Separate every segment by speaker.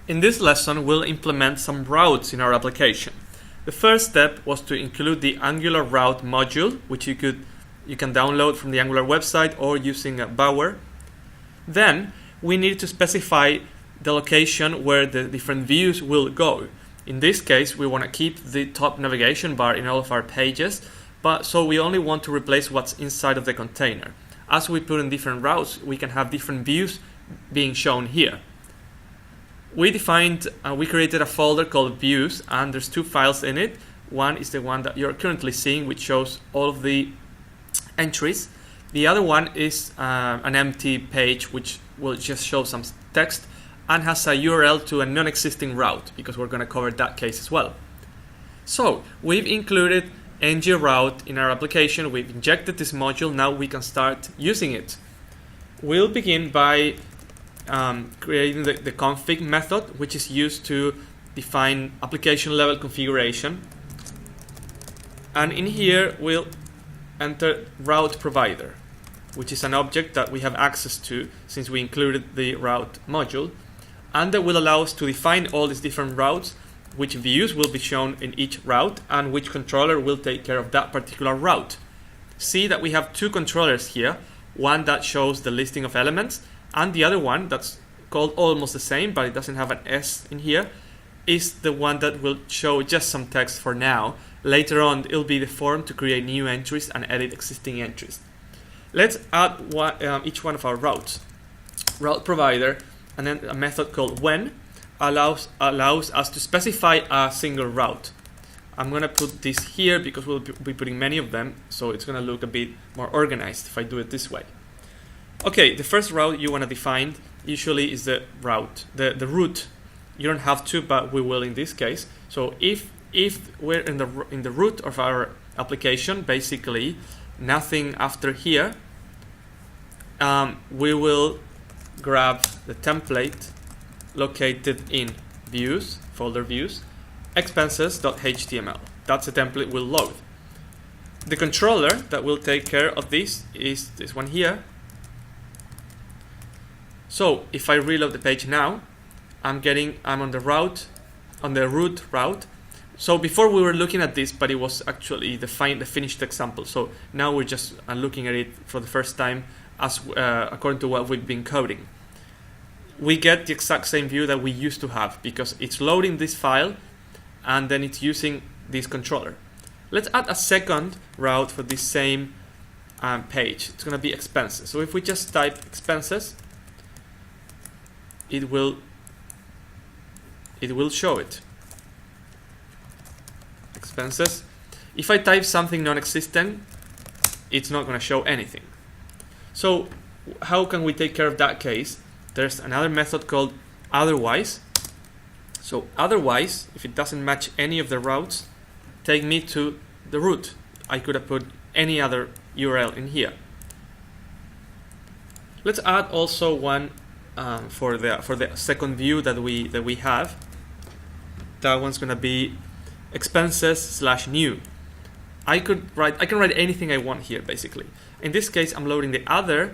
Speaker 1: In this lesson, we'll implement some routes in our application. The first step was to include the Angular route module, which you can download from the Angular website or using Bower. Then we need to specify the location where the different views will go. In this case, we want to keep the top navigation bar in all of our pages, so we only want to replace what's inside of the container. As we put in different routes, we can have different views being shown here. We created a folder called views, and there's two files in it. One is the one that you're currently seeing, which shows all of the entries. The other one is an empty page, which will just show some text and has a URL to a non-existing route, because we're going to cover that case as well. So we've included ng-route in our application. We've injected this module. Now we can start using it. We'll begin by creating the config method, which is used to define application level configuration. And in here we'll enter route provider, which is an object that we have access to since we included the route module, and that will allow us to define all these different routes, which views will be shown in each route, and which controller will take care of that particular route. See that we have two controllers here, one that shows the listing of elements, and the other one that's called almost the same, but it doesn't have an S in here, is the one that will show just some text for now. Later on, it'll be the form to create new entries and edit existing entries. Let's add each one of our routes. Route provider, and then a method called when allows us to specify a single route. I'm going to put this here because we'll be putting many of them, so it's going to look a bit more organized if I do it this way. Okay, the first route you want to define usually is the route, the root. You don't have to, but we will in this case. So if we're in the root of our application, basically nothing after here, we will grab the template located in views, folder views, expenses.html. That's the template we'll load. The controller that will take care of this is this one here. So if I reload the page now, I'm on the root route. So before we were looking at this, but it was actually the finished example. So now we're just looking at it for the first time as according to what we've been coding. We get the exact same view that we used to have because it's loading this file and then it's using this controller. Let's add a second route for this same page. It's going to be expenses. So if we just type expenses, it will show it. Expenses. If I type something non-existent, it's not going to show anything. So how can we take care of that case? There's another method called otherwise. So otherwise, if it doesn't match any of the routes, take me to the root. I could have put any other URL in here. Let's add also one for the second view that we have. That one's gonna be expenses/new. I can write anything I want here basically. In this case, I'm loading the other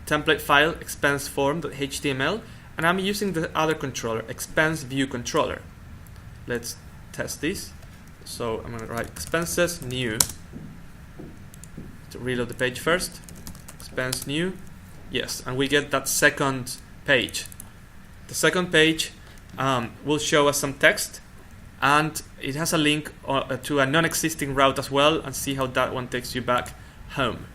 Speaker 1: template file, expense_form.html, and I'm using the other controller, expense view controller. Let's test this. So I'm gonna write expenses new. To reload the page first. Expense new. Yes, and we get that second page. The second page will show us some text, and it has a link to a non-existing route as well, and see how that one takes you back home.